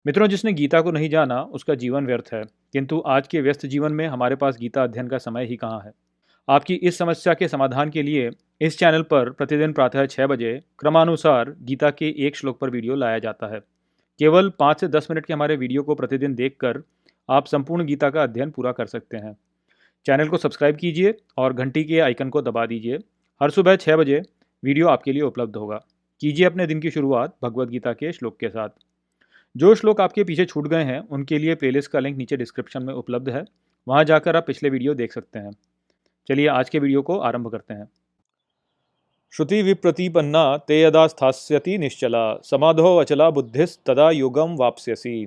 मित्रों, जिसने गीता को नहीं जाना उसका जीवन व्यर्थ है। किंतु आज के व्यस्त जीवन में हमारे पास गीता अध्ययन का समय ही कहाँ है। आपकी इस समस्या के समाधान के लिए इस चैनल पर प्रतिदिन प्रातः 6 बजे क्रमानुसार गीता के एक श्लोक पर वीडियो लाया जाता है। केवल 5 से 10 मिनट के हमारे वीडियो को प्रतिदिन देखकर आप संपूर्ण गीता का अध्ययन पूरा कर सकते हैं। चैनल को सब्सक्राइब कीजिए और घंटी के आइकन को दबा दीजिए। हर सुबह 6 बजे वीडियो आपके लिए उपलब्ध होगा। कीजिए अपने दिन की शुरुआत भगवत गीता के श्लोक के साथ। जो श्लोक आपके पीछे छूट गए हैं उनके लिए प्लेलिस्ट का लिंक नीचे डिस्क्रिप्शन में उपलब्ध है। वहां जाकर आप पिछले वीडियो देख सकते हैं। चलिए आज के वीडियो को आरंभ करते हैं। श्रुति विप्रतिपन्ना ते यदा स्थास्यति निश्चला समाधो अचला बुद्धिस तदा योगम वाप्स्यसि।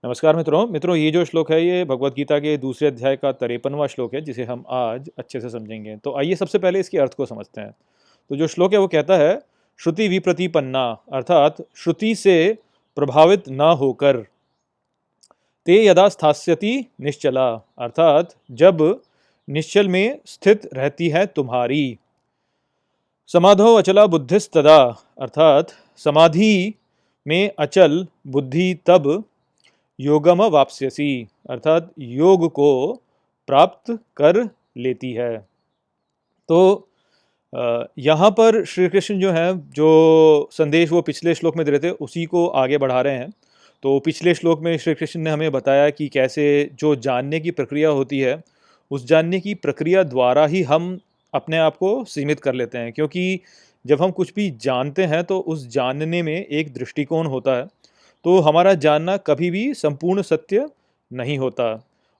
नमस्कार मित्रों, ये जो श्लोक है ये भगवत गीता के दूसरे अध्याय का 53वां श्लोक है, जिसे हम आज अच्छे से समझेंगे। तो आइए सबसे पहले इसके अर्थ को समझते हैं। तो जो श्लोक है वो कहता है, श्रुति विप्रतिपन्ना अर्थात श्रुति से प्रभावित ना होकर, ते यदा स्थास्यति निश्चला अर्थात जब निश्चल में स्थित रहती है तुम्हारी, समाधो अचला बुद्धिस्तदा अर्थात समाधि में अचल बुद्धि तब, योगम वाप्स्यसि अर्थात योग को प्राप्त कर लेती है। तो यहाँ पर श्री कृष्ण जो है, जो संदेश वो पिछले श्लोक में दे रहे थे उसी को आगे बढ़ा रहे हैं। तो पिछले श्लोक में श्री कृष्ण ने हमें बताया कि कैसे जो जानने की प्रक्रिया होती है, उस जानने की प्रक्रिया द्वारा ही हम अपने आप को सीमित कर लेते हैं। क्योंकि जब हम कुछ भी जानते हैं तो उस जानने में एक दृष्टिकोण होता है, तो हमारा जानना कभी भी संपूर्ण सत्य नहीं होता।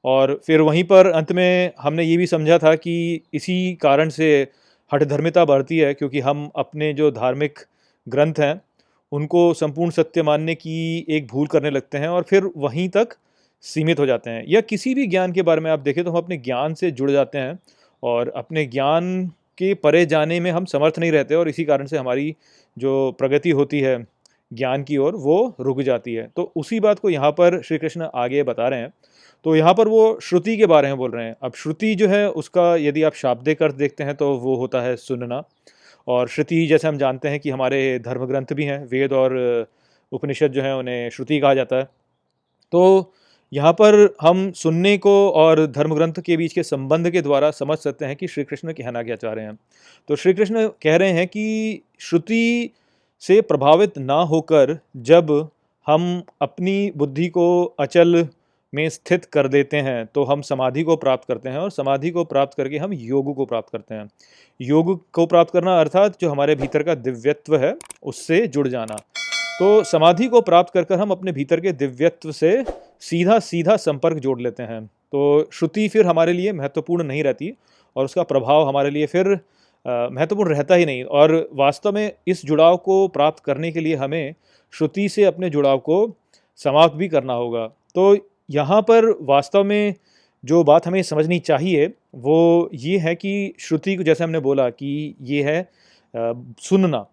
और फिर वहीं पर अंत में हमने ये भी समझा था कि इसी कारण से हठधर्मिता बढ़ती है, क्योंकि हम अपने जो धार्मिक ग्रंथ हैं उनको संपूर्ण सत्य मानने की एक भूल करने लगते हैं और फिर वहीं तक सीमित हो जाते हैं। या किसी भी ज्ञान के बारे में आप देखें तो हम अपने ज्ञान से जुड़ जाते हैं और अपने ज्ञान के परे जाने में हम समर्थ नहीं रहते, और इसी कारण से हमारी जो प्रगति होती है ज्ञान की ओर वो रुक जाती है। तो उसी बात को यहाँ पर श्री कृष्ण आगे बता रहे हैं। तो यहाँ पर वो श्रुति के बारे में बोल रहे हैं। अब श्रुति जो है उसका यदि आप शाब्दिक अर्थ देखते हैं तो वो होता है सुनना। और श्रुति जैसे हम जानते हैं कि हमारे धर्म ग्रंथ भी हैं, वेद और उपनिषद जो है उन्हें श्रुति कहा जाता है। तो यहाँ पर हम सुनने को और धर्म ग्रंथ के बीच के संबंध के द्वारा समझ सकते हैं कि श्री कृष्ण कहना क्या चाह रहे हैं। तो श्री कृष्ण कह रहे हैं कि श्रुति से प्रभावित ना होकर जब हम अपनी बुद्धि को अचल में स्थित कर देते हैं तो हम समाधि को प्राप्त करते हैं, और समाधि को प्राप्त करके हम योग को प्राप्त करते हैं। योग को प्राप्त करना अर्थात जो हमारे भीतर का दिव्यत्व है उससे जुड़ जाना। तो समाधि को प्राप्त कर हम अपने भीतर के दिव्यत्व से सीधा सीधा संपर्क जोड़ लेते हैं। तो श्रुति फिर हमारे लिए महत्वपूर्ण नहीं रहती और उसका प्रभाव हमारे लिए फिर महत्वपूर्ण रहता ही नहीं। और वास्तव में इस जुड़ाव को प्राप्त करने के लिए हमें श्रुति से अपने जुड़ाव को समाप्त भी करना होगा। तो यहाँ पर वास्तव में जो बात हमें समझनी चाहिए वो ये है कि श्रुति को, जैसे हमने बोला कि ये है सुनना,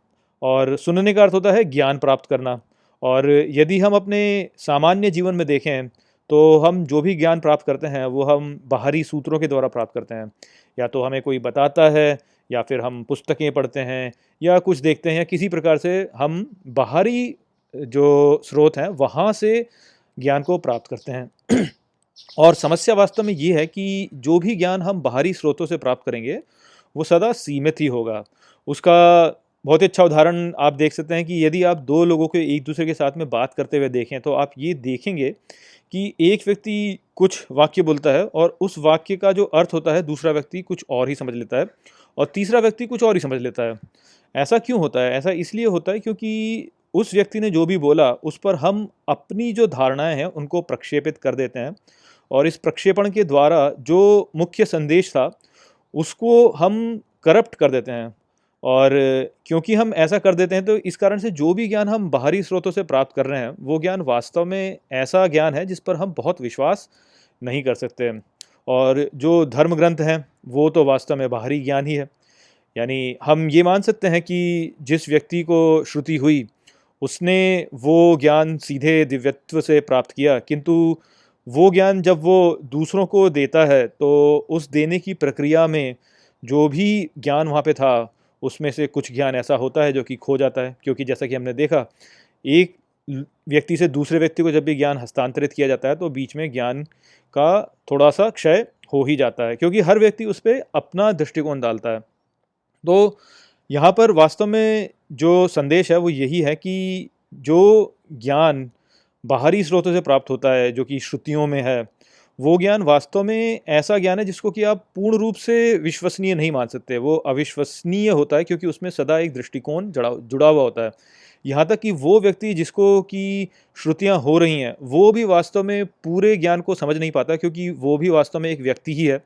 और सुनने का अर्थ होता है ज्ञान प्राप्त करना। और यदि हम अपने सामान्य जीवन में देखें तो हम जो भी ज्ञान प्राप्त करते हैं वो हम बाहरी सूत्रों के द्वारा प्राप्त करते हैं। या तो हमें कोई बताता है, या फिर हम पुस्तकें पढ़ते हैं, या कुछ देखते हैं, या किसी प्रकार से हम बाहरी जो स्रोत हैं वहाँ से ज्ञान को प्राप्त करते हैं। और समस्या वास्तव में ये है कि जो भी ज्ञान हम बाहरी स्रोतों से प्राप्त करेंगे वो सदा सीमित ही होगा। उसका बहुत ही अच्छा उदाहरण आप देख सकते हैं कि यदि आप दो लोगों को एक दूसरे के साथ में बात करते हुए देखें तो आप ये देखेंगे कि एक व्यक्ति कुछ वाक्य बोलता है और उस वाक्य का जो अर्थ होता है दूसरा व्यक्ति कुछ और ही समझ लेता है, और तीसरा व्यक्ति कुछ और ही समझ लेता है। ऐसा क्यों होता है? ऐसा इसलिए होता है क्योंकि उस व्यक्ति ने जो भी बोला उस पर हम अपनी जो धारणाएं हैं उनको प्रक्षेपित कर देते हैं, और इस प्रक्षेपण के द्वारा जो मुख्य संदेश था उसको हम करप्ट कर देते हैं। और क्योंकि हम ऐसा कर देते हैं तो इस कारण से जो भी ज्ञान हम बाहरी स्रोतों से प्राप्त कर रहे हैं वो ज्ञान वास्तव में ऐसा ज्ञान है जिस पर हम बहुत विश्वास नहीं कर सकते। और जो धर्म ग्रंथ हैं वो तो वास्तव में बाहरी ज्ञान ही है। यानी हम ये मान सकते हैं कि जिस व्यक्ति को श्रुति हुई उसने वो ज्ञान सीधे दिव्यत्व से प्राप्त किया, किंतु वो ज्ञान जब वो दूसरों को देता है तो उस देने की प्रक्रिया में जो भी ज्ञान वहाँ पे था उसमें से कुछ ज्ञान ऐसा होता है जो कि खो जाता है। क्योंकि जैसा कि हमने देखा, एक व्यक्ति से दूसरे व्यक्ति को जब भी ज्ञान हस्तांतरित किया जाता है तो बीच में ज्ञान का थोड़ा सा क्षय हो ही जाता है, क्योंकि हर व्यक्ति उस पर अपना दृष्टिकोण डालता है। तो यहाँ पर वास्तव में जो संदेश है वो यही है कि जो ज्ञान बाहरी स्रोतों से प्राप्त होता है, जो कि श्रुतियों में है, वो ज्ञान वास्तव में ऐसा ज्ञान है जिसको कि आप पूर्ण रूप से विश्वसनीय नहीं मान सकते। वो अविश्वसनीय होता है, क्योंकि उसमें सदा एक दृष्टिकोण जुड़ा हुआ होता है। यहाँ तक कि वो व्यक्ति जिसको कि श्रुतियाँ हो रही हैं, वो भी वास्तव में पूरे ज्ञान को समझ नहीं पाता, क्योंकि वो भी वास्तव में एक व्यक्ति ही है,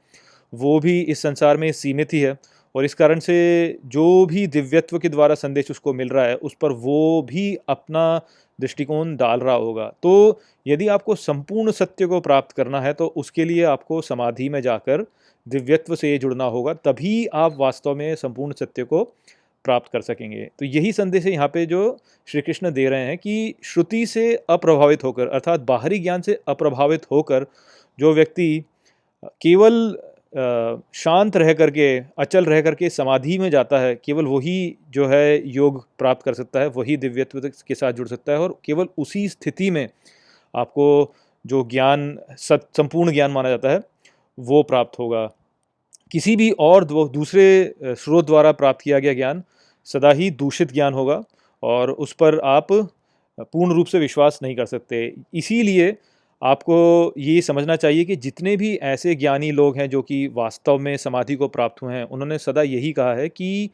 वो भी इस संसार में सीमित ही है। और इस कारण से जो भी दिव्यत्व के द्वारा संदेश उसको मिल रहा है, उस पर वो भी अपना दृष्टिकोण डाल रहा होगा। तो यदि आपको संपूर्ण सत्य को प्राप्त करना है तो उसके लिए आपको समाधि में जाकर दिव्यत्व से जुड़ना होगा, तभी आप वास्तव में संपूर्ण सत्य को प्राप्त कर सकेंगे। तो यही संदेश है यहाँ पे जो श्री कृष्ण दे रहे हैं कि श्रुति से अप्रभावित होकर, अर्थात बाहरी ज्ञान से अप्रभावित होकर जो व्यक्ति केवल शांत रह करके, अचल रह करके समाधि में जाता है, केवल वही जो है योग प्राप्त कर सकता है, वही दिव्यत्व के साथ जुड़ सकता है। और केवल उसी स्थिति में आपको जो ज्ञान संपूर्ण ज्ञान माना जाता है वो प्राप्त होगा। किसी भी और दूसरे स्रोत द्वारा प्राप्त किया गया ज्ञान सदा ही दूषित ज्ञान होगा और उस पर आप पूर्ण रूप से विश्वास नहीं कर सकते। इसीलिए आपको ये समझना चाहिए कि जितने भी ऐसे ज्ञानी लोग हैं जो कि वास्तव में समाधि को प्राप्त हुए हैं, उन्होंने सदा यही कहा है कि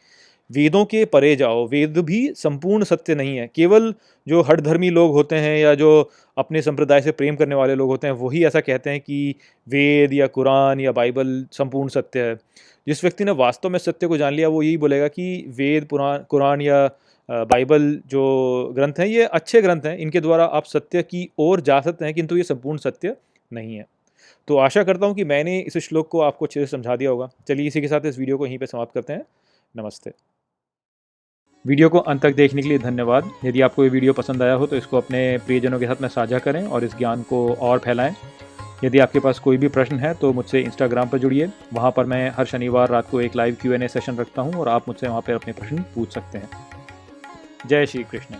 वेदों के परे जाओ। वेद भी संपूर्ण सत्य नहीं है। केवल जो हठधर्मी लोग होते हैं या जो अपने संप्रदाय से प्रेम करने वाले लोग होते हैं, वही ऐसा कहते हैं कि वेद या कुरान या बाइबल संपूर्ण सत्य है। जिस व्यक्ति ने वास्तव में सत्य को जान लिया, वो यही बोलेगा कि वेद, कुरान या बाइबल जो ग्रंथ हैं ये अच्छे ग्रंथ हैं, इनके द्वारा आप सत्य की ओर जा सकते हैं, किंतु ये संपूर्ण सत्य नहीं है। तो आशा करता हूँ कि मैंने इस श्लोक को आपको अच्छे से समझा दिया होगा। चलिए इसी के साथ इस वीडियो को यहीं पे समाप्त करते हैं। नमस्ते। वीडियो को अंत तक देखने के लिए धन्यवाद। यदि आपको ये वीडियो पसंद आया हो तो इसको अपने प्रियजनों के साथ में साझा करें और इस ज्ञान को और फैलाएं। यदि आपके पास कोई भी प्रश्न है तो मुझसे इंस्टाग्राम पर जुड़िए। वहाँ पर मैं हर शनिवार रात को एक लाइव Q&A सेशन रखता हूँ और आप मुझसे वहाँ पर अपने प्रश्न पूछ सकते हैं। जय श्री कृष्ण।